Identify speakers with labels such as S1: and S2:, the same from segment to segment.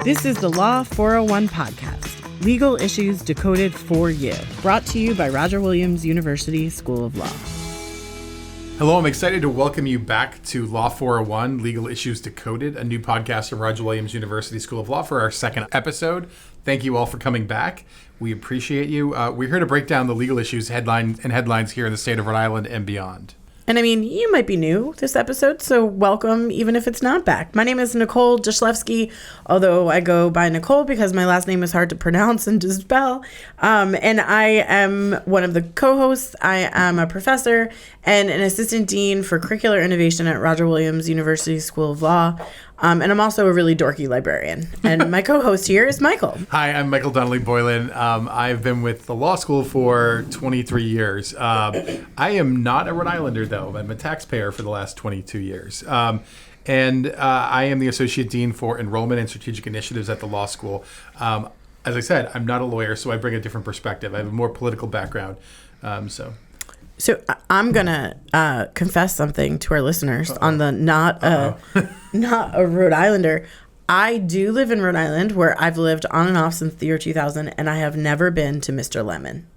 S1: This is the Law 401 podcast, legal issues decoded for you, brought to you by Roger Williams University School of Law.
S2: Hello, I'm excited to welcome you back to Law 401, Legal Issues Decoded, a new podcast from Roger Williams University School of Law for our second episode. Thank you all for coming back. We appreciate you. We're here to break down the legal issues headlines here in the state of Rhode Island and beyond.
S1: And I mean, you might be new this episode, so welcome, even if it's not back. My name is Nicole Dyszlewski, although I go by Nicole because my last name is hard to pronounce and to spell. And I am one of the co-hosts. I am a professor and an assistant dean for curricular innovation at Roger Williams University School of Law. And I'm also a really dorky librarian. And my co-host here is Michael.
S2: Hi, I'm Michael Donnelly-Boylen. I've been with the law school for 23 years. I am not a Rhode Islander, though. I'm a taxpayer for the last 22 years. And I am the associate dean for enrollment and strategic initiatives at the law school. As I said, I'm not a lawyer, so I bring a different perspective. I have a more political background.
S1: So I'm going to confess something to our listeners on the not a Rhode Islander. I do live in Rhode Island, where I've lived on and off since the year 2000, and I have never been to Mr. Lemon.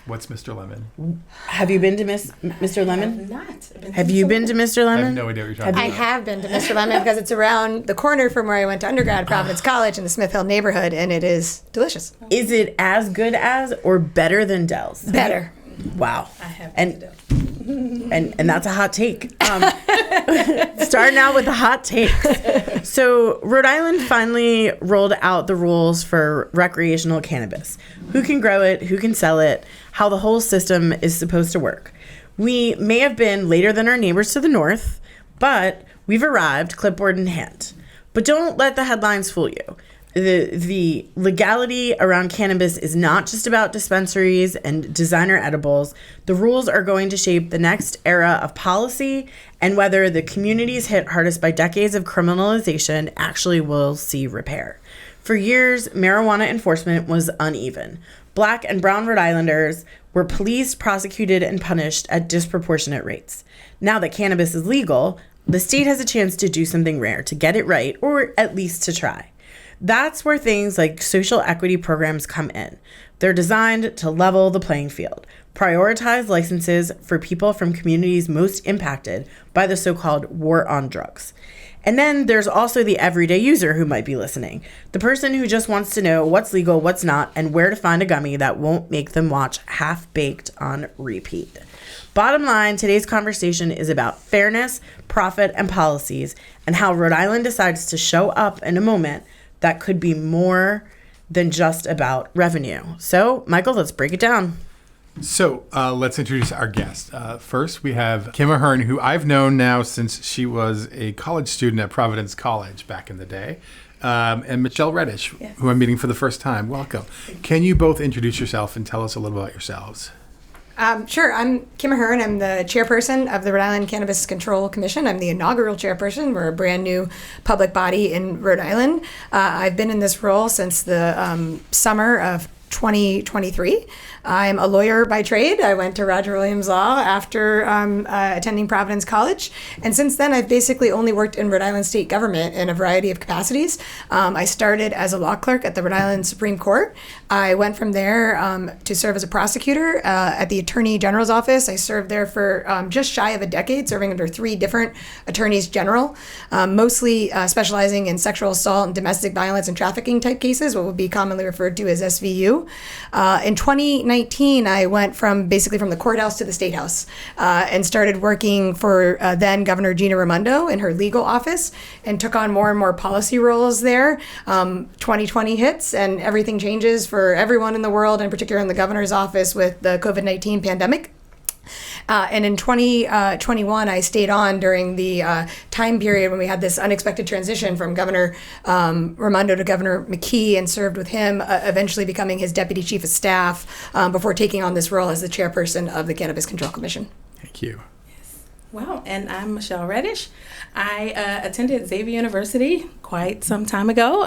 S2: What's Mr. Lemon?
S1: Have you been to Mr. Lemon?
S3: I have not.
S1: Have you been to Mr. Lemon?
S2: I have no idea what you're talking about.
S3: I have been to Mr. Lemon because it's around the corner from where I went to undergrad, Providence College in the Smith Hill neighborhood, and it is delicious.
S1: Is it as good as or better than Dell's?
S3: Better.
S1: Wow.
S3: I have
S1: and that's a hot take. Starting out with the hot takes. So Rhode Island finally rolled out the rules for recreational cannabis. Who can grow it, who can sell it, how the whole system is supposed to work. We may have been later than our neighbors to the north, but we've arrived clipboard in hand. But don't let the headlines fool you. The legality around cannabis is not just about dispensaries and designer edibles. The rules are going to shape the next era of policy and whether the communities hit hardest by decades of criminalization actually will see repair. For years, marijuana enforcement was uneven. Black and brown Rhode Islanders were policed, prosecuted, and punished at disproportionate rates. Now that cannabis is legal, the state has a chance to do something rare, to get it right, or at least to try. That's where things like social equity programs come in. They're designed to level the playing field, prioritize licenses for people from communities most impacted by the so-called war on drugs. And then there's also the everyday user who might be listening, the person who just wants to know what's legal, what's not, and where to find a gummy that won't make them watch Half-Baked on repeat. Bottom line, today's conversation is about fairness, profit, and policies, and how Rhode Island decides to show up in a moment that could be more than just about revenue. So, Michael, let's break it down.
S2: So let's introduce our guest. First, we have Kim Ahern, who I've known now since she was a college student at Providence College back in the day, and Michelle Reddish, yes, who I'm meeting for the first time. Welcome. Can you both introduce yourself and tell us a little about yourselves?
S3: Sure. I'm Kim Ahern. I'm the chairperson of the Rhode Island Cannabis Control Commission. I'm the inaugural chairperson. We're a brand new public body in Rhode Island. I've been in this role since the summer of 2023. I'm a lawyer by trade. I went to Roger Williams Law after attending Providence College. And since then, I've basically only worked in Rhode Island state government in a variety of capacities. I started as a law clerk at the Rhode Island Supreme Court. I went from there to serve as a prosecutor at the Attorney General's office. I served there for just shy of a decade, serving under 3 different attorneys general, mostly specializing in sexual assault and domestic violence and trafficking type cases, what would be commonly referred to as SVU. In 2019, I went from the courthouse to the State House and started working for then Governor Gina Raimondo in her legal office and took on more and more policy roles there. 2020 hits and everything changes for everyone in the world, in particular in the governor's office with the COVID-19 pandemic. And in 2021, I stayed on during the time period when we had this unexpected transition from Governor Raimondo to Governor McKee, and served with him, eventually becoming his deputy chief of staff before taking on this role as the chairperson of the Cannabis Control Commission.
S2: Thank you.
S4: Well, and I'm Michelle Reddish. I attended Xavier University quite some time ago.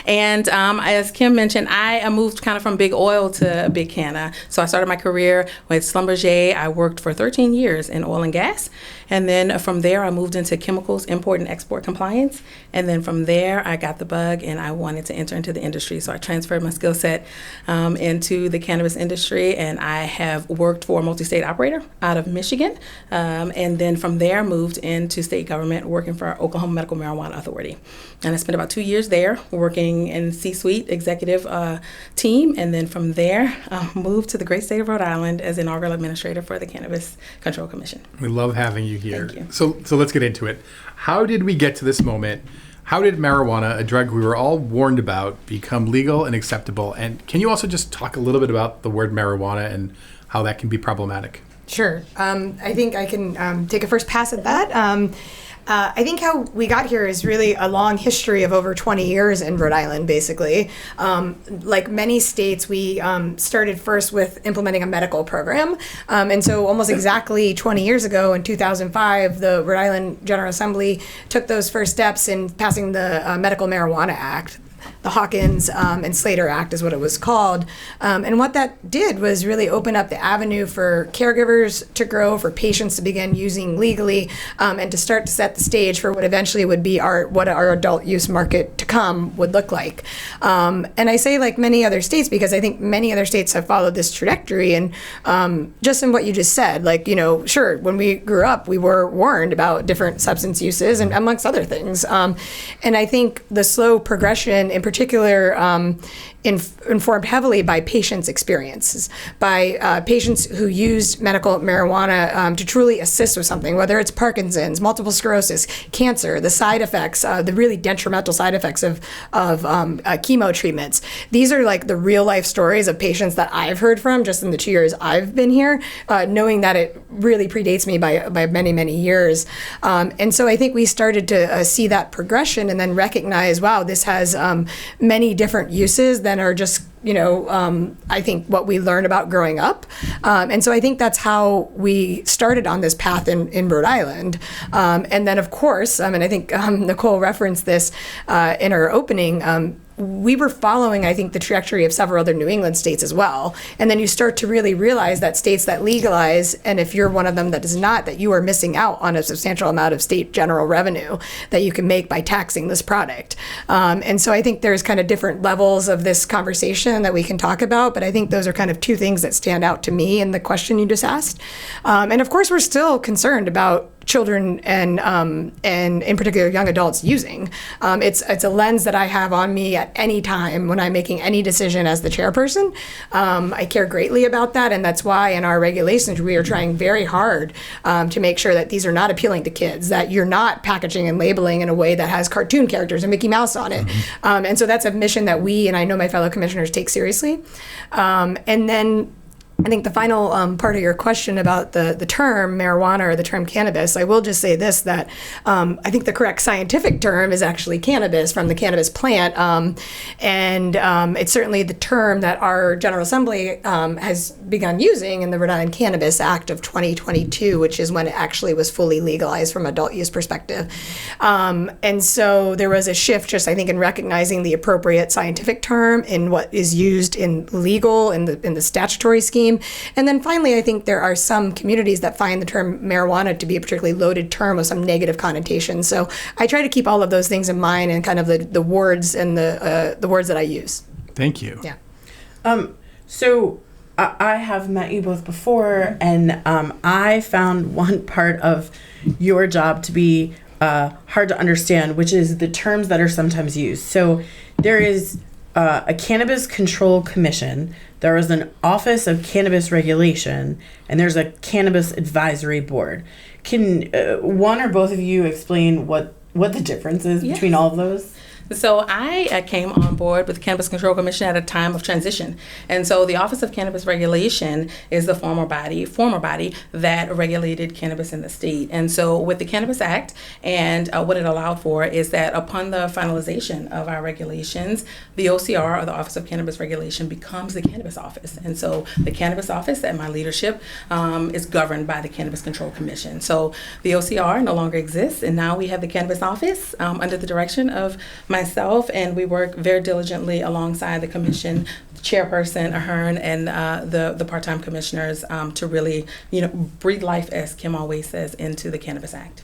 S4: And as Kim mentioned, I moved kind of from big oil to big canna. So I started my career with Schlumberger. I worked for 13 years in oil and gas. And then from there, I moved into chemicals, import and export compliance. And then from there, I got the bug and I wanted to enter into the industry. So I transferred my skill set into the cannabis industry, and I have worked for a multi-state operator out of Michigan. And then from there, moved into state government working for Oklahoma Medical Marijuana Authority. And I spent about 2 years there working in C-suite executive team. And then from there, moved to the great state of Rhode Island as inaugural administrator for the Cannabis Control Commission.
S2: We love having you here.
S4: Thank you.
S2: So let's get into it. How did we get to this moment? How did marijuana, a drug we were all warned about, become legal and acceptable? And can you also just talk a little bit about the word marijuana and how that can be problematic?
S3: Sure. I think I can take a first pass at that. I think how we got here is really a long history of over 20 years in Rhode Island, basically. Like many states, we started first with implementing a medical program. And so almost exactly 20 years ago, in 2005, the Rhode Island General Assembly took those first steps in passing the Medical Marijuana Act. The Hawkins and Slater Act is what it was called. And what that did was really open up the avenue for caregivers to grow, for patients to begin using legally, and to start to set the stage for what eventually would be what our adult use market to come would look like. And I say like many other states because I think many other states have followed this trajectory. And just in what you just said, like, sure, when we grew up, we were warned about different substance uses and amongst other things. And I think the slow progression in particular informed heavily by patients' experiences, by patients who used medical marijuana to truly assist with something, whether it's Parkinson's, multiple sclerosis, cancer, the side effects, the really detrimental side effects of chemo treatments. These are like the real life stories of patients that I've heard from just in the 2 years I've been here, knowing that it really predates me by many, many years. And so I think we started to see that progression and then recognize, wow, this has many different uses than are just, I think what we learned about growing up. And so I think that's how we started on this path in Rhode Island. And then, of course, and I think Nicole referenced this in her opening, we were following, I think, the trajectory of several other New England states as well. And then you start to really realize that states that legalize, and if you're one of them that does not, that you are missing out on a substantial amount of state general revenue that you can make by taxing this product. And so I think there's kind of different levels of this conversation that we can talk about, but I think those are kind of two things that stand out to me in the question you just asked. And of course, we're still concerned about children and in particular young adults using. It's a lens that I have on me at any time when I'm making any decision as the chairperson. I care greatly about that, and that's why in our regulations we are trying very hard to make sure that these are not appealing to kids, that you're not packaging and labeling in a way that has cartoon characters and Mickey Mouse on it. And so that's a mission that we, and I know my fellow commissioners, take seriously. And then I think the final part of your question about the term marijuana or the term cannabis, I will just say this, that I think the correct scientific term is actually cannabis from the cannabis plant. And it's certainly the term that our General Assembly has begun using in the Rhode Island Cannabis Act of 2022, which is when it actually was fully legalized from adult use perspective. And so there was a shift just, I think, in recognizing the appropriate scientific term in what is used in legal, in the statutory scheme. And then finally, I think there are some communities that find the term marijuana to be a particularly loaded term with some negative connotations. So I try to keep all of those things in mind and kind of the words and the words that I use.
S2: Thank you.
S3: Yeah.
S1: So I have met you both before, and I found one part of your job to be hard to understand, which is the terms that are sometimes used. So there is a Cannabis Control Commission, there is an Office of Cannabis Regulation, and there's a Cannabis Advisory Board. Can one or both of you explain what the difference is between all of those?
S4: So I came on board with the Cannabis Control Commission at a time of transition. And so the Office of Cannabis Regulation is the former body that regulated cannabis in the state. And so with the Cannabis Act and what it allowed for is that upon the finalization of our regulations, the OCR, or the Office of Cannabis Regulation, becomes the Cannabis Office. And so the Cannabis Office at my leadership is governed by the Cannabis Control Commission. So the OCR no longer exists, and now we have the Cannabis Office under the direction of my myself, and we work very diligently alongside the commission chairperson Ahern and the part-time commissioners to really, breathe life, as Kim always says, into the Cannabis Act.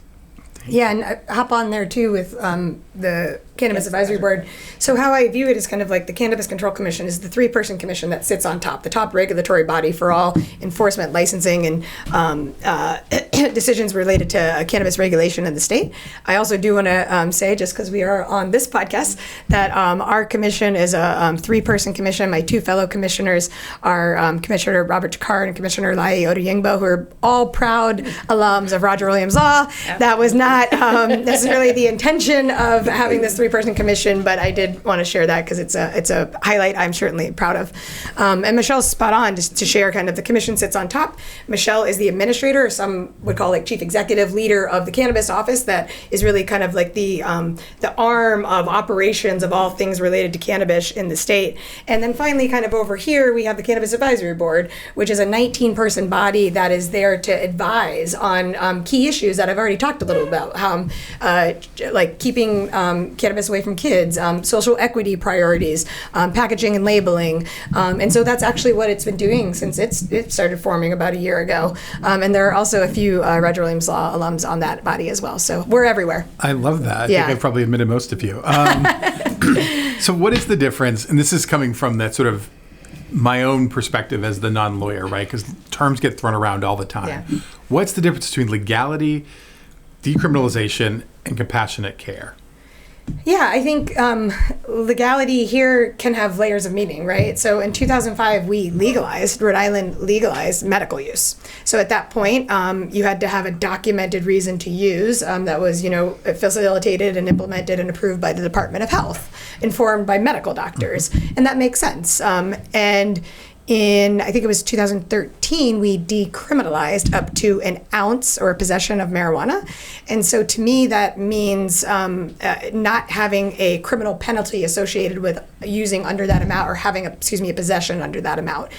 S3: Yeah, and I hop on there too with the Cannabis Advisory Board. So how I view it is kind of like the Cannabis Control Commission is the 3-person commission that sits on top, the top regulatory body for all enforcement, licensing, and decisions related to cannabis regulation in the state. I also do want to say, just because we are on this podcast, that our commission is a 3-person commission. My 2 fellow commissioners are Commissioner Robert Chakar and Commissioner Lai Odeyingbo, who are all proud alums of Roger Williams Law. That was not necessarily the intention of having this 3-person commission, but I did want to share that because it's a highlight I'm certainly proud of. And Michelle's spot on just to share kind of the commission sits on top. Michelle is the administrator, or some would call like chief executive leader of the cannabis office that is really kind of like the arm of operations of all things related to cannabis in the state. And then finally, kind of over here, we have the Cannabis Advisory Board, which is a 19-person body that is there to advise on key issues that I've already talked a little about, like keeping cannabis away from kids, social equity priorities, packaging and labeling. And so that's actually what it's been doing since it started forming about a year ago. And there are also a few Roger Williams Law alums on that body as well. So we're everywhere.
S2: I love that. I think I've probably admitted most of you. So what is the difference? And this is coming from that sort of my own perspective as the non-lawyer, right? Because terms get thrown around all the time.
S3: Yeah.
S2: What's the difference between legality, decriminalization, and compassionate care?
S3: Yeah, I think legality here can have layers of meaning, right? So in 2005, Rhode Island legalized medical use. So at that point, you had to have a documented reason to use that was, facilitated and implemented and approved by the Department of Health, informed by medical doctors. And that makes sense. And in, I think it was 2013, we decriminalized up to an ounce or a possession of marijuana. And so to me, that means not having a criminal penalty associated with using under that amount or having a possession under that amount.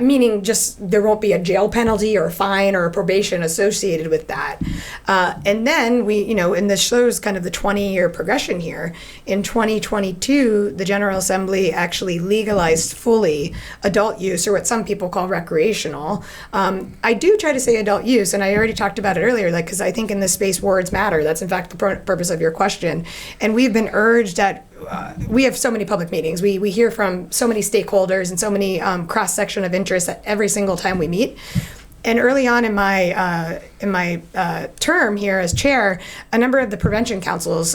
S3: Meaning just there won't be a jail penalty or a fine or a probation associated with that. And then we, and this shows kind of the 20-year progression here. In 2022, the General Assembly actually legalized fully adult use, or what some people call recreational. I do try to say adult use, and I already talked about it earlier, because I think in this space words matter. That's in fact the purpose of your question. And we've been urged that we have so many public meetings. We hear from so many stakeholders and so many cross-section of interests at every single time we meet. And early on in my term here as chair, a number of the prevention councils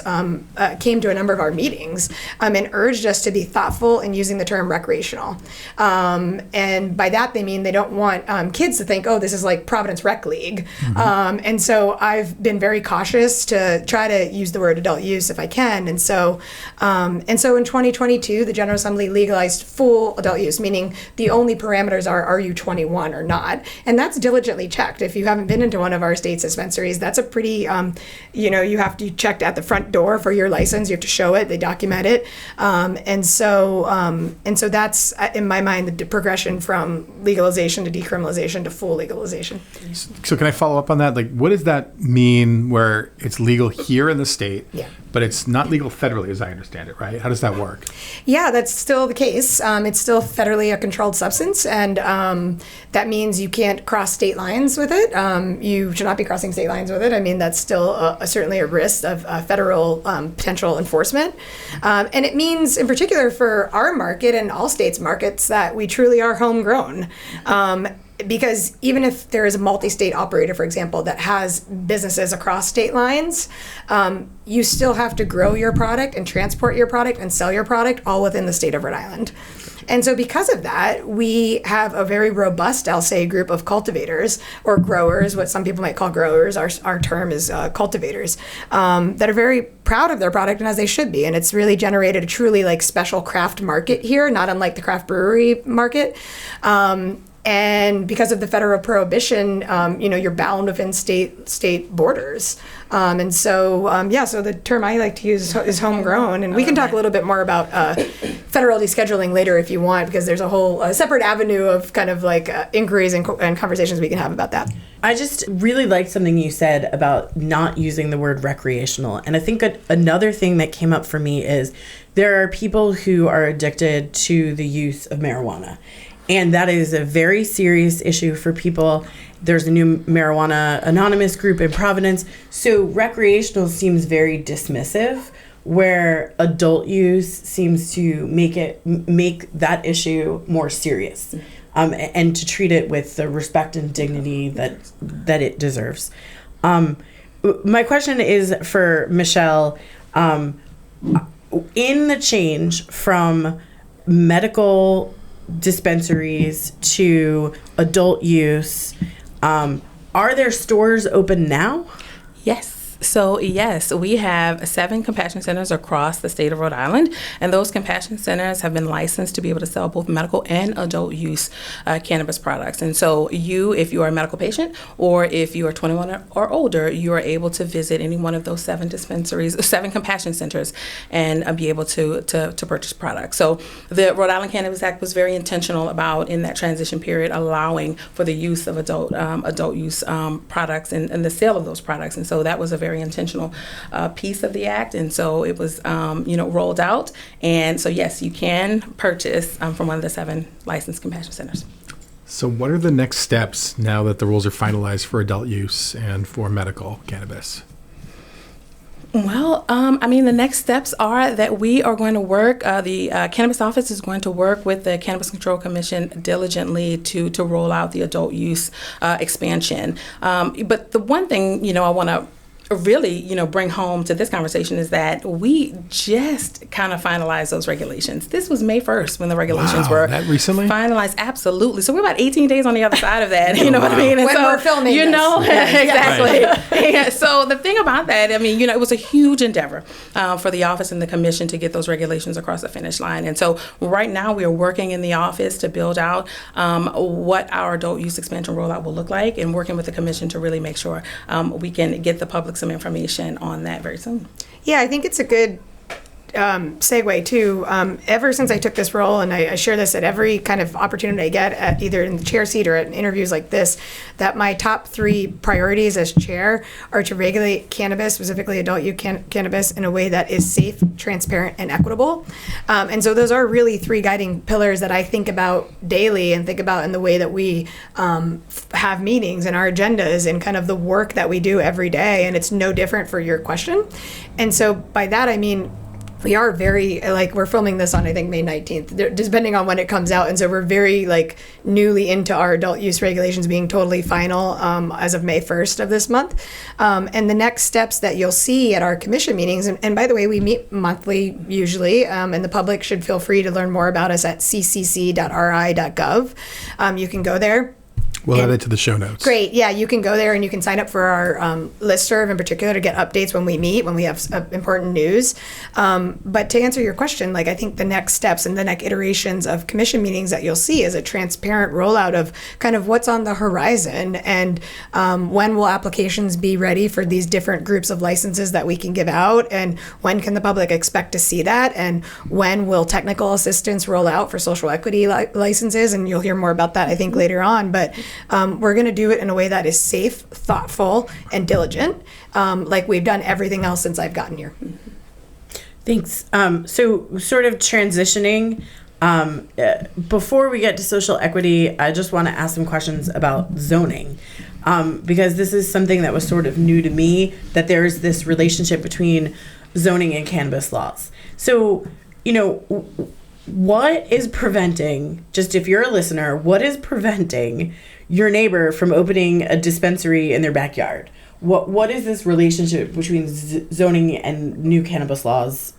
S3: came to a number of our meetings and urged us to be thoughtful in using the term recreational. And by that they mean they don't want kids to think, oh, this is like Providence Rec League. Mm-hmm. And so I've been very cautious to try to use the word adult use if I can. And so in 2022, the General Assembly legalized full adult use, meaning the only parameters are you 21 or not? And that's diligently checked. If you haven't been into one of our state's dispensaries, that's a pretty, you have to check at the front door for your license. You have to show it. They document it, and so that's in my mind the progression from legalization to decriminalization to full legalization.
S2: So can I follow up on that? Like, what does that mean where it's legal here in the state, but it's not legal federally, as I understand it, right? How does that work?
S3: Yeah, that's still the case. It's still federally a controlled substance, and that means you can't cross state lines with it. You should not be crossing state lines with it. I mean, that's still certainly a risk of federal potential enforcement. And it means, in particular, for our market and all states' markets, that we truly are homegrown. Because even if there is a multi-state operator, for example, that has businesses across state lines, you still have to grow your product and transport your product and sell your product all within the state of Rhode Island. And so because of that, we have a very robust, I'll say, group of cultivators or growers, what some people might call growers. Our term is cultivators, that are very proud of their product, and as they should be. And it's really generated a truly special craft market here, not unlike the craft brewery market. And because of the federal prohibition, you're bound within state borders. So the term I like to use is homegrown. And we can talk a little bit more about federal descheduling later if you want, because there's a whole separate avenue of kind of like inquiries and conversations we can have about that.
S1: I just really liked something you said about not using the word recreational. And I think another thing that came up for me is there are people who are addicted to the use of marijuana. And that is a very serious issue for people. There's a new Marijuana Anonymous group in Providence. So recreational seems very dismissive, where adult use seems to make that issue more serious, and to treat it with the respect and dignity that it deserves. My question is for Michelle. In the change from medical dispensaries to adult use, are there stores open now?
S4: Yes. So yes, we have 7 compassion centers across the state of Rhode Island, and those compassion centers have been licensed to be able to sell both medical and adult use cannabis products. And so if you are a medical patient, or if you are 21 or older, you are able to visit any one of those 7 compassion centers, and be able to purchase products. So the Rhode Island Cannabis Act was very intentional about, in that transition period, allowing for the use of adult use products and the sale of those products. And so that was a very intentional piece of the act, and so it was rolled out. And so yes, you can purchase from one of the 7 licensed compassion centers.
S2: So what are the next steps now that the rules are finalized for adult use and for medical cannabis?
S4: Well, the next steps are that we are going to work, the Cannabis Office is going to work with the Cannabis Control Commission diligently to roll out the adult use expansion. But the one thing, I want to really, bring home to this conversation is that we just kind of finalized those regulations. This was May 1st when the regulations were
S2: that recently?
S4: Finalized. Absolutely. So we're about 18 days on the other side of that. You know what I mean? And
S3: when we're filming this.
S4: Exactly.
S2: Right.
S4: Yeah, so the thing about that, it was a huge endeavor for the office and the commission to get those regulations across the finish line. And so right now we are working in the office to build out what our adult use expansion rollout will look like, and working with the commission to really make sure we can get the public some information on that very soon.
S3: Yeah, I think it's a good segue too. Ever since I took this role, and I share this at every kind of opportunity I get, at either in the chair seat or at interviews like this, that my top 3 priorities as chair are to regulate cannabis, specifically adult use cannabis, in a way that is safe, transparent, and equitable. And so those are really 3 guiding pillars that I think about daily, and think about in the way that we have meetings and our agendas and kind of the work that we do every day. And it's no different for your question. And so by that, I mean, we are very, we're filming this on, I think, May 19th, depending on when it comes out. And so we're very, newly into our adult use regulations being totally final as of May 1st of this month. And the next steps that you'll see at our commission meetings, and by the way, we meet monthly usually, and the public should feel free to learn more about us at ccc.ri.gov. You can go there.
S2: We'll add it to the show notes.
S3: Great. Yeah, you can go there and you can sign up for our listserv in particular to get updates when we meet, when we have important news. But to answer your question, I think the next steps and the next iterations of commission meetings that you'll see is a transparent rollout of kind of what's on the horizon, and when will applications be ready for these different groups of licenses that we can give out, and when can the public expect to see that, and when will technical assistance roll out for social equity licenses, and you'll hear more about that, I think, later on. But we're going to do it in a way that is safe, thoughtful, and diligent, like we've done everything else since I've gotten here.
S1: Thanks. So sort of transitioning, before we get to social equity, I just want to ask some questions about zoning, because this is something that was sort of new to me, that there's this relationship between zoning and cannabis laws. So, what is preventing, just if you're a listener, what is preventing your neighbor from opening a dispensary in their backyard? What is this relationship between zoning and new cannabis laws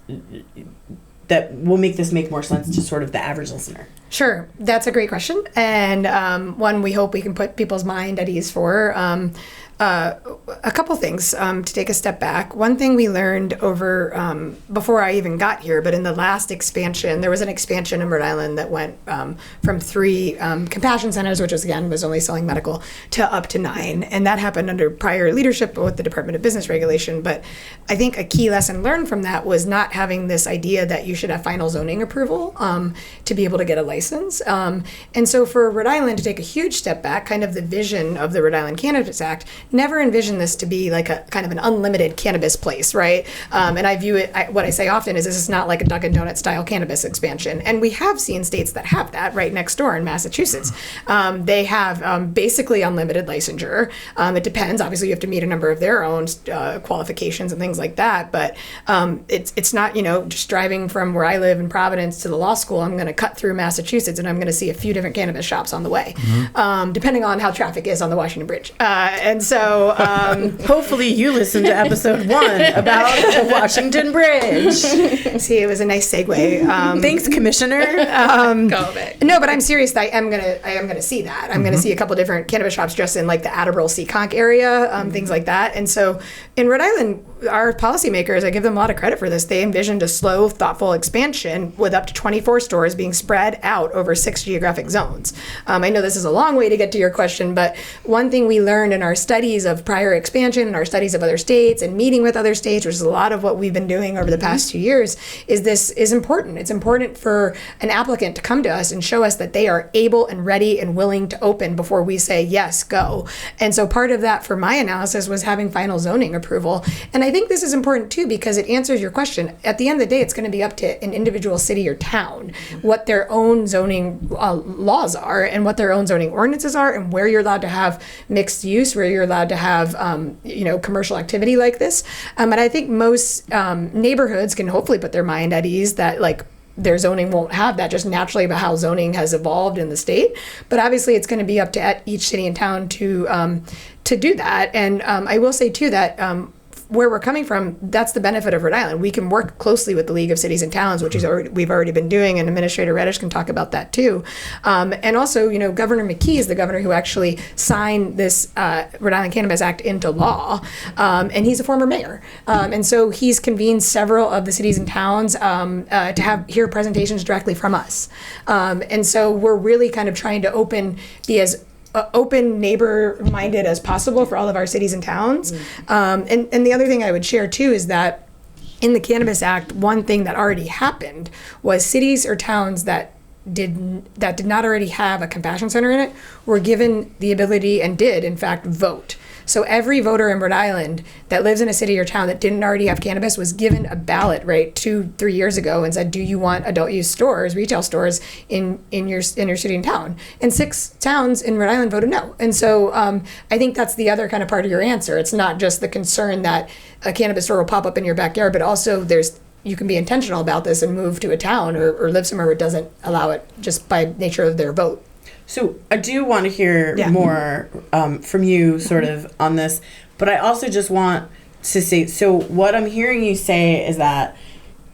S1: that will make this make more sense to sort of the average listener?
S3: Sure, that's a great question, and one we hope we can put people's mind at ease for. a couple things to take a step back. One thing we learned over before I even got here, but in the last expansion, there was an expansion in Rhode Island that went from 3 compassion centers, which was only selling medical, to up to 9, and that happened under prior leadership with the Department of Business Regulation. But I think a key lesson learned from that was not having this idea that you should have final zoning approval to be able to get a license. And so for Rhode Island to take a huge step back, kind of the vision of the Rhode Island Cannabis Act, never envisioned this to be like a kind of an unlimited cannabis place, right? And I view it, what I say often is this is not like a Dunkin' Donuts style cannabis expansion. And we have seen states that have that right next door in Massachusetts. They have basically unlimited licensure. It depends. Obviously, you have to meet a number of their own qualifications and things like that. But it's not, just driving from where I live in Providence to the law school, I'm going to cut through Massachusetts and I'm going to see a few different cannabis shops on the way, depending on how traffic is on the Washington Bridge. And so
S1: hopefully you listened to episode 1 about the Washington Bridge.
S3: See, it was a nice segue.
S1: Thanks, Commissioner.
S4: Go back.
S3: No, but I'm serious. I am gonna see that. I'm gonna see a couple different cannabis shops just in like the Attleboro Seekonk area, things like that. And so in Rhode Island, our policymakers, I give them a lot of credit for this. They envisioned a slow, thoughtful expansion with up to 24 stores being spread out over 6 geographic zones. I know this is a long way to get to your question, but one thing we learned in our studies of prior expansion and our studies of other states and meeting with other states, which is a lot of what we've been doing over the past 2 years, is this is important. It's important for an applicant to come to us and show us that they are able and ready and willing to open before we say, yes, go. And so part of that for my analysis was having final zoning approval. And I think this is important too, because it answers your question. At the end of the day, it's going to be up to an individual city or town what their own zoning laws are and what their own zoning ordinances are and where you're allowed to have mixed use, where you're allowed to have commercial activity like this. And I think most neighborhoods can hopefully put their mind at ease that like their zoning won't have that just naturally about how zoning has evolved in the state. But obviously it's going to be up to each city and town to do that. And I will say too that where we're coming from, that's the benefit of Rhode Island. We can work closely with the League of Cities and Towns, which is we've already been doing, and Administrator Reddish can talk about that too. And also, Governor McKee is the governor who actually signed this Rhode Island Cannabis Act into law, and he's a former mayor. And so he's convened several of the cities and towns to hear presentations directly from us. And so we're really kind of trying to be as open, neighbor-minded as possible for all of our cities and towns. And the other thing I would share too is that in the Cannabis Act, one thing that already happened was cities or towns that did not already have a compassion center in it were given the ability and did in fact vote. So every voter in Rhode Island that lives in a city or town that didn't already have cannabis was given a ballot, right, 2-3 years ago and said, do you want adult use stores, retail stores in your city and town? And 6 towns in Rhode Island voted no. And so I think that's the other kind of part of your answer. It's not just the concern that a cannabis store will pop up in your backyard, but also you can be intentional about this and move to a town or live somewhere where it doesn't allow it just by nature of their vote.
S1: So I do want to hear more from you sort of on this, but I also just want to say, so what I'm hearing you say is that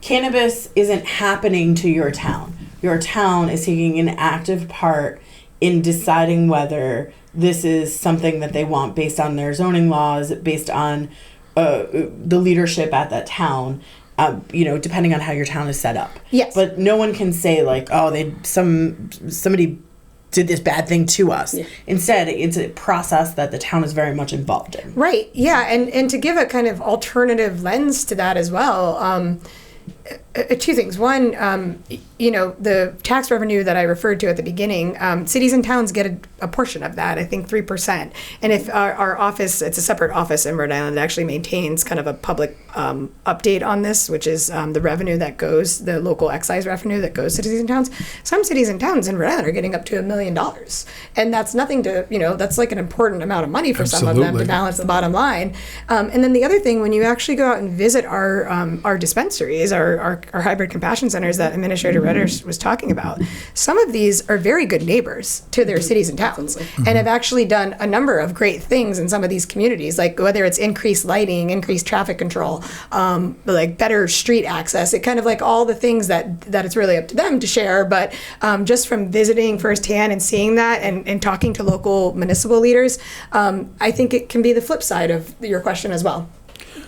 S1: cannabis isn't happening to your town. Your town is taking an active part in deciding whether this is something that they want based on their zoning laws, based on the leadership at that town. Depending on how your town is set up.
S3: Yes.
S1: But no one can say like, oh, somebody did this bad thing to us. Yeah. Instead, it's a process that the town is very much involved in.
S3: Right. Yeah. And to give a kind of alternative lens to that as well, 2 things. One, the tax revenue that I referred to at the beginning, cities and towns get a portion of that, I think 3%. And if our office, it's a separate office in Rhode Island that actually maintains kind of a public update on this, which is the revenue that goes, the local excise revenue that goes to cities and towns. Some cities and towns in Rhode Island are getting up to $1 million. And that's nothing to, that's like an important amount of money for some of them to balance the bottom line. And then the other thing, when you actually go out and visit our dispensaries, our like our hybrid compassion centers that Administrator Reddish was talking about, some of these are very good neighbors to their cities and towns, and have actually done a number of great things in some of these communities, like whether it's increased lighting, increased traffic control, like better street access. It kind of like all the things that it's really up to them to share. But just from visiting firsthand and seeing that and talking to local municipal leaders, I think it can be the flip side of your question as well.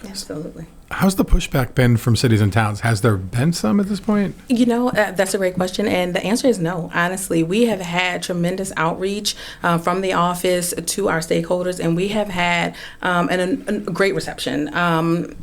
S4: Absolutely.
S2: How's the pushback been from cities and towns? Has there been some at this point?
S4: That's a great question. And the answer is no. Honestly, we have had tremendous outreach from the office to our stakeholders, and we have had a great reception.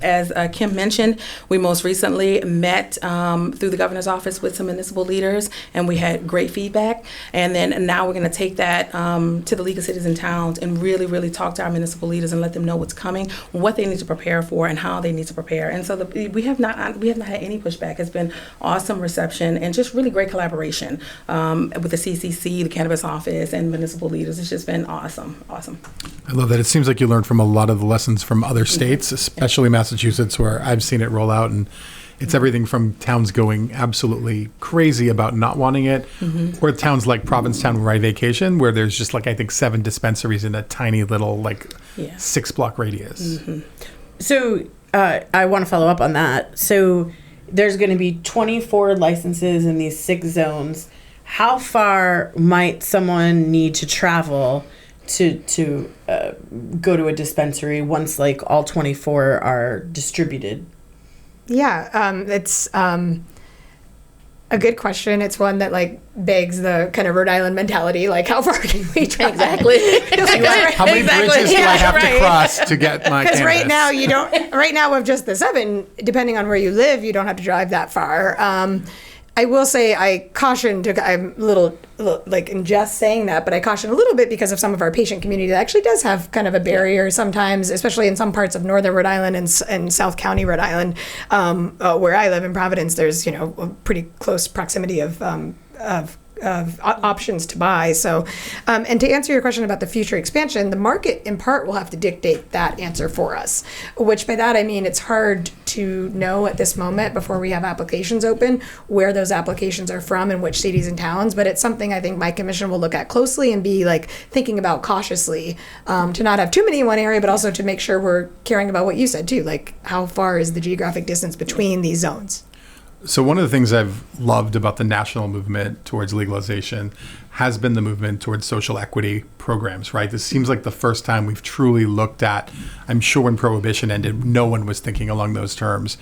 S4: As Kim mentioned, we most recently met through the governor's office with some municipal leaders, and we had great feedback. And then now we're going to take that to the League of Cities and Towns and really, really talk to our municipal leaders and let them know what's coming, what they need to prepare for, and how they need to prepare. And so we have not had any pushback. It's been awesome reception and just really great collaboration with the CCC, the Cannabis office, and municipal leaders. It's just been awesome.
S2: I love that. It seems like you learned from a lot of the lessons from other states, especially Massachusetts, where I've seen it roll out, and it's everything from towns going absolutely crazy about not wanting it, or towns like Provincetown where I vacation, where there's just like, I think 7 dispensaries in a tiny little 6-block radius.
S1: So I want to follow up on that. So there's going to be 24 licenses in these 6 zones. How far might someone need to travel to go to a dispensary once like all 24 are distributed?
S3: Yeah, it's a good question. It's one that like begs the kind of Rhode Island mentality, like how far can we travel?
S4: Exactly.
S2: How many bridges do I have to cross to get my
S3: Because
S2: cannabis?
S3: right now you don't. Right now with just the 7, depending on where you live, you don't have to drive that far. I will say I caution. I'm a little like in just saying that, but I caution a little bit because of some of our patient community that actually does have kind of a barrier sometimes, especially in some parts of northern Rhode Island and South County Rhode Island, where I live in Providence. There's a pretty close proximity of options to buy. So, and to answer your question about the future expansion, the market in part will have to dictate that answer for us, which by that I mean it's hard to know at this moment before we have applications open where those applications are from and which cities and towns, but it's something I think my commission will look at closely and be like thinking about cautiously, to not have too many in one area, but also to make sure we're caring about what you said too, like how far is the geographic distance between these zones.
S2: So one of the things I've loved about the national movement towards legalization has been the movement towards social equity programs, right? This seems like the first time we've truly looked at, I'm sure when Prohibition ended, no one was thinking along those terms.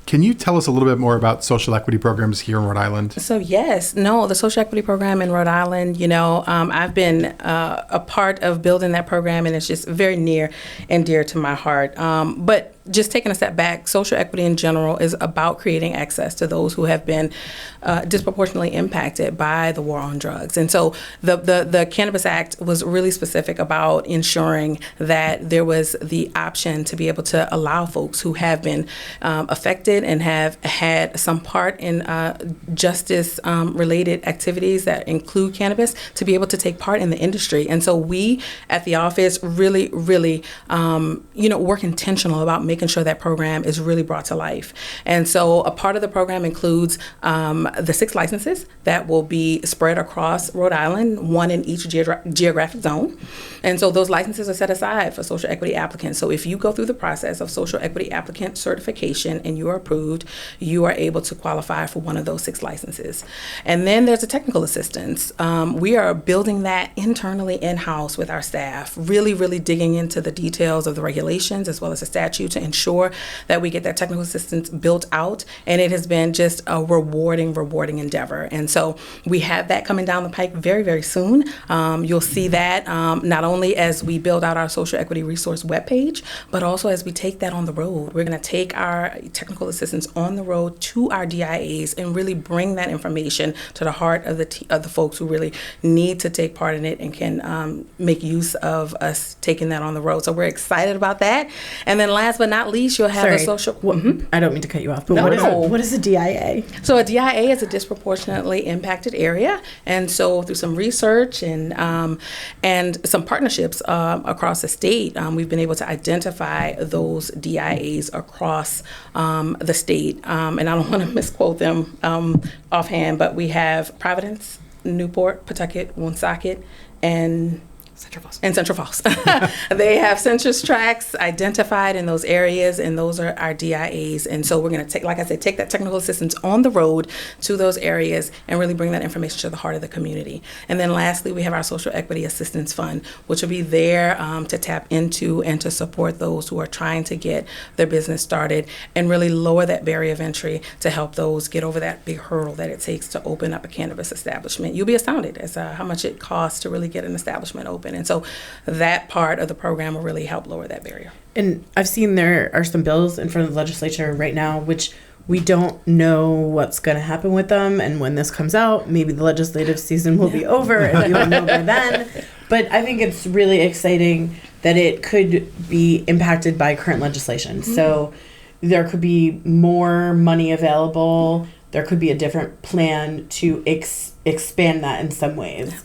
S2: Can you tell us a little bit more about social equity programs here in Rhode Island?
S4: So the social equity program in Rhode Island, I've been a part of building that program, and it's just very near and dear to my heart. But just taking a step back, social equity in general is about creating access to those who have been disproportionately impacted by the war on drugs. And so the Cannabis Act was really specific about ensuring that there was the option to be able to allow folks who have been affected and have had some part in justice related activities that include cannabis to be able to take part in the industry. And so we at the office really work intentional about making sure that program is really brought to life. And so a part of the program includes the 6 licenses that will be spread across Rhode Island, 1 in each geographic zone. And so those licenses are set aside for social equity applicants. So if you go through the process of social equity applicant certification and you are approved, you are able to qualify for one of those 6 licenses. And then there's a technical assistance. We are building that internally in-house with our staff, really digging into the details of the regulations as well as the statute to ensure that we get that technical assistance built out. And it has been just a rewarding endeavor. And so we have that coming down the pike very soon. You'll see that not only as we build out our social equity resource webpage, but also as we take that on the road. We're going to take our technical assistance on the road to our DIAs and really bring that information to the heart of the folks who really need to take part in it and can make use of us taking that on the road. So we're excited about that. And then last but not not least, you'll have a social.
S1: I don't mean to cut you off, but
S4: No,
S1: what is a DIA?
S4: So a DIA is a disproportionately impacted area, and so through some research and some partnerships across the state, we've been able to identify those DIAs across the state. And I don't want to misquote them offhand, but we have Providence, Newport, Pawtucket, Woonsocket, and Central Falls. They have census tracts identified in those areas, and those are our DIAs. And so we're going to take, like I said, take that technical assistance on the road to those areas and really bring that information to the heart of the community. And then lastly, we have our Social Equity Assistance Fund, which will be there to tap into and to support those who are trying to get their business started and really lower that barrier of entry to help those get over that big hurdle that it takes to open up a cannabis establishment. You'll be astounded as how much it costs to really get an establishment open. And so that part of the program will really help lower that barrier.
S1: And I've seen there are some bills in front of the legislature right now, which we don't know what's going to happen with them. And when this comes out, maybe the legislative season will be over and we will know by then. But I think it's really exciting that it could be impacted by current legislation. Mm-hmm. So there could be more money available. There could be a different plan to expand that in some ways.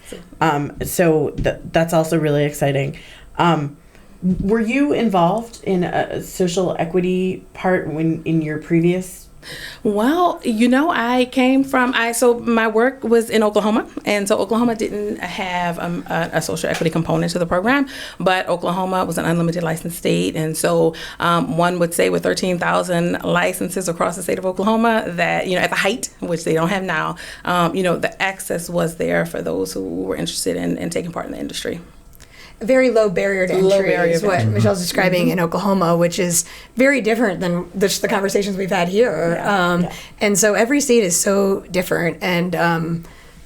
S1: So that's also really exciting. Were you involved in a social equity part in your previous?
S4: Well, I came from, so my work was in Oklahoma, and so Oklahoma didn't have a social equity component to the program, but Oklahoma was an unlimited license state, and so one would say with 13,000 licenses across the state of Oklahoma that, at the height, which they don't have now, the access was there for those who were interested in taking part in the industry.
S3: Very low barrier to entry is what Michelle's describing in Oklahoma, which is very different than just the conversations we've had here. And so every state is so different. And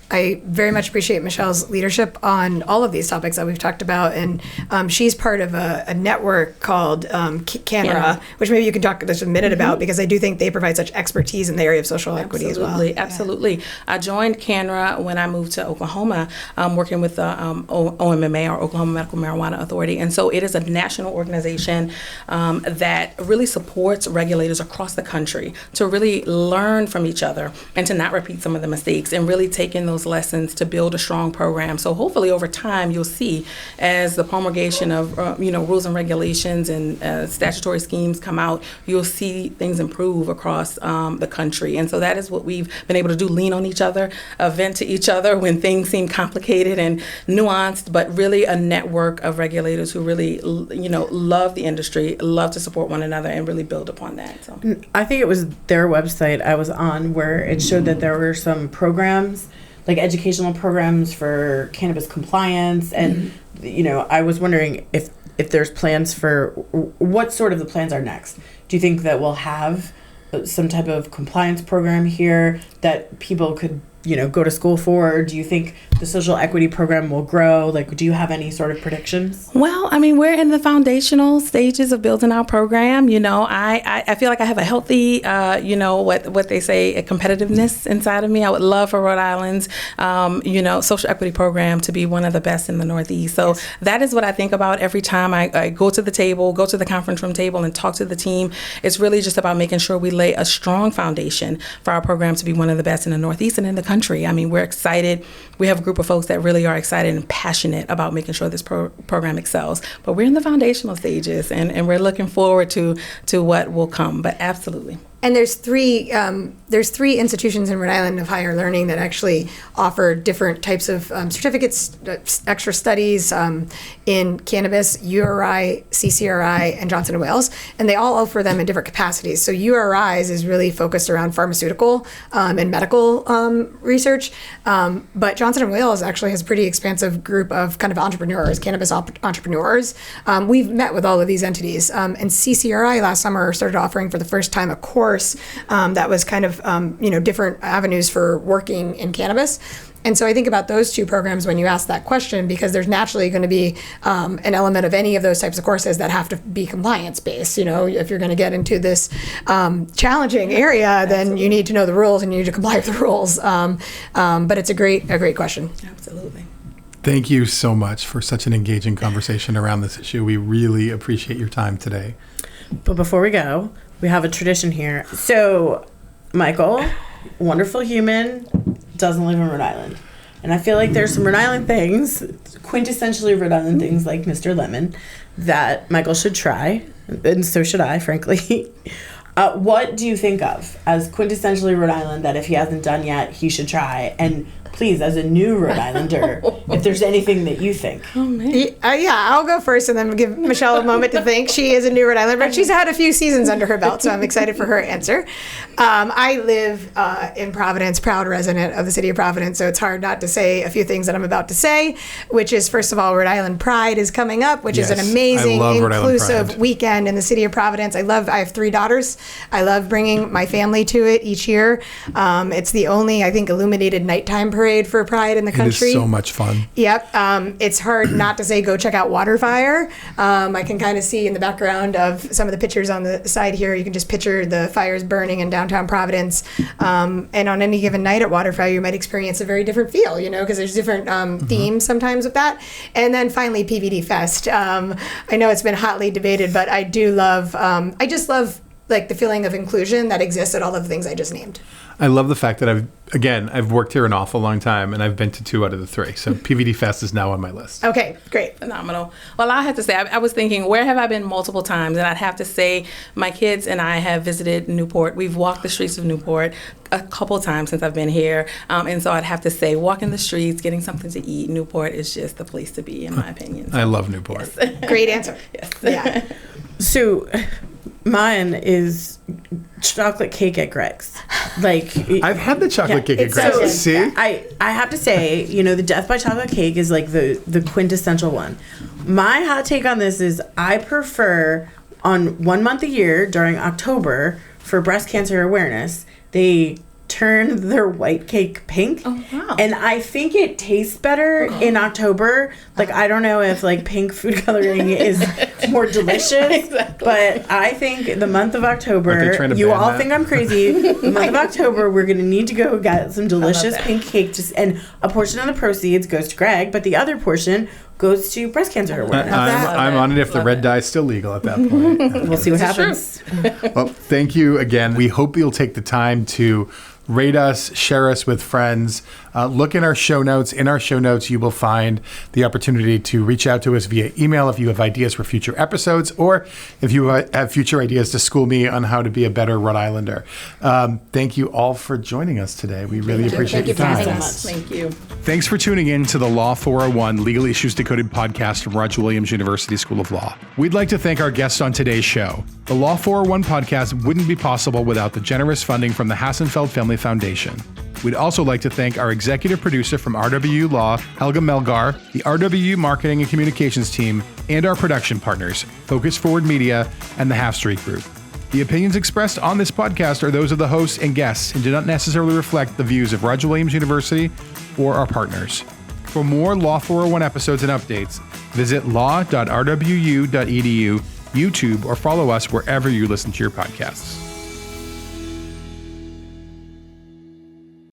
S3: I very much appreciate Michelle's leadership on all of these topics that we've talked about. And she's part of a network called CANRA, which maybe you can talk just a minute about, because I do think they provide such expertise in the area of social equity as well.
S4: Absolutely. I joined CANRA when I moved to Oklahoma, working with the OMMA, or Oklahoma Medical Marijuana Authority. And so it is a national organization that really supports regulators across the country to really learn from each other and to not repeat some of the mistakes and really take in those lessons to build a strong program. So hopefully over time you'll see, as the promulgation of rules and regulations and statutory schemes come out, you'll see things improve across the country. And so that is what we've been able to do: lean on each other, vent to each other when things seem complicated and nuanced, but really a network of regulators who really love the industry, love to support one another, and really build upon that. So
S1: I think it was their website I was on where it showed that there were some programs, like educational programs for cannabis compliance. And, I was wondering if there's plans for what sort of the plans are next. Do you think that we'll have some type of compliance program here that people could, go to school for? Or do you think the social equity program will grow? Like, do you have any sort of predictions?
S4: Well, we're in the foundational stages of building our program. I feel like I have a healthy, what they say, a competitiveness inside of me. I would love for Rhode Island's, social equity program to be one of the best in the Northeast. So that is what I think about every time I go to the table, go to the conference room table and talk to the team. It's really just about making sure we lay a strong foundation for our program to be one of the best in the Northeast and in the country. We're excited. We have a group of folks that really are excited and passionate about making sure this program excels. But we're in the foundational stages, and we're looking forward to what will come. But absolutely.
S3: And there's three institutions in Rhode Island of higher learning that actually offer different types of certificates, extra studies in cannabis: URI, CCRI, and Johnson & Wales. And they all offer them in different capacities. So URI's is really focused around pharmaceutical and medical research. But Johnson & Wales actually has a pretty expansive group of kind of entrepreneurs, cannabis entrepreneurs. We've met with all of these entities. And CCRI last summer started offering for the first time a course that was kind of different avenues for working in cannabis. And so I think about those two programs when you ask that question, because there's naturally going to be an element of any of those types of courses that have to be compliance based. If you're going to get into this challenging area, then you need to know the rules and you need to comply with the rules. But it's a great question.
S4: Absolutely.
S2: Thank you so much for such an engaging conversation around this issue. We really appreciate your time today.
S1: But before we go, we have a tradition here. So, Michael, wonderful human, doesn't live in Rhode Island. And I feel like there's some Rhode Island things, quintessentially Rhode Island things like Mr. Lemon, that Michael should try. And so should I, frankly. What do you think of as quintessentially Rhode Island that if he hasn't done yet, he should try? And please, as a new Rhode Islander, if there's anything that you think.
S4: Oh, man.
S3: Yeah, I'll go first and then give Michelle a moment to think. She is a new Rhode Islander, but she's had a few seasons under her belt, so I'm excited for her answer. I live in Providence, proud resident of the city of Providence, so it's hard not to say a few things that I'm about to say, which is, first of all, Rhode Island Pride is coming up, which is an amazing, inclusive weekend in the city of Providence. I have 3 daughters. I love bringing my family to it each year. It's the only, I think, illuminated nighttime parade for Pride in the country.
S2: It is so much fun.
S3: Yep. It's hard not to say go check out Waterfire. I can kind of see in the background of some of the pictures on the side here, you can just picture the fires burning in downtown Providence. And on any given night at Waterfire, you might experience a very different feel, because there's different themes sometimes with that. And then finally, PVD Fest. I know it's been hotly debated, but I do love, I just love like the feeling of inclusion that exists at all of the things I just named.
S2: I love the fact that I've worked here an awful long time and I've been to 2 out of the 3. So PVD Fest is now on my list.
S3: Okay, great.
S4: Phenomenal. Well, I have to say, I was thinking, where have I been multiple times? And I'd have to say, my kids and I have visited Newport. We've walked the streets of Newport a couple times since I've been here. And so I'd have to say, walking the streets, getting something to eat, Newport is just the place to be, in my opinion.
S2: I love Newport.
S4: Yes.
S3: Great answer.
S4: Yes.
S3: Yeah.
S1: So, mine is chocolate cake at Greg's. Like,
S2: I've had the chocolate cake at
S3: it's
S2: Greg's.
S3: so good.
S2: See?
S1: I have to say, the Death by Chocolate cake is like the quintessential one. My hot take on this is I prefer on 1 month a year during October for breast cancer awareness, they turn their white cake pink.
S4: Oh, wow.
S1: And I think it tastes better in October. Like, I don't know if like pink food coloring is more delicious,
S4: Exactly.
S1: but I think the month of October,
S2: Aren't they trying to
S1: you
S2: ban
S1: all
S2: that?
S1: think I'm crazy. The month of October, we're going to need to go get some delicious
S4: that.
S1: pink cake. And a portion of the proceeds goes to Greg, but the other portion goes to breast cancer awareness.
S2: I'm on it if the red dye is still legal at that point.
S1: We'll see what happens.
S2: Well, thank you again. We hope you'll take the time to rate us, share us with friends. Look in our show notes. In our show notes, you will find the opportunity to reach out to us via email if you have ideas for future episodes, or if you have future ideas to school me on how to be a better Rhode Islander. Thank you all for joining us today. We really appreciate your
S3: Thank you for
S2: time.
S3: having us.
S4: Thank you.
S2: Thanks for tuning in to the Law 401 Legal Issues Decoded podcast from Roger Williams University School of Law. We'd like to thank our guests on today's show. The Law 401 podcast wouldn't be possible without the generous funding from the Hassenfeld Family Foundation. We'd also like to thank our executive producer from RWU Law, Helga Melgar, the RWU Marketing and Communications team, and our production partners, Focus Forward Media and the Half Street Group. The opinions expressed on this podcast are those of the hosts and guests and do not necessarily reflect the views of Roger Williams University or our partners. For more Law 401 episodes and updates, visit law.rwu.edu, YouTube, or follow us wherever you listen to your podcasts.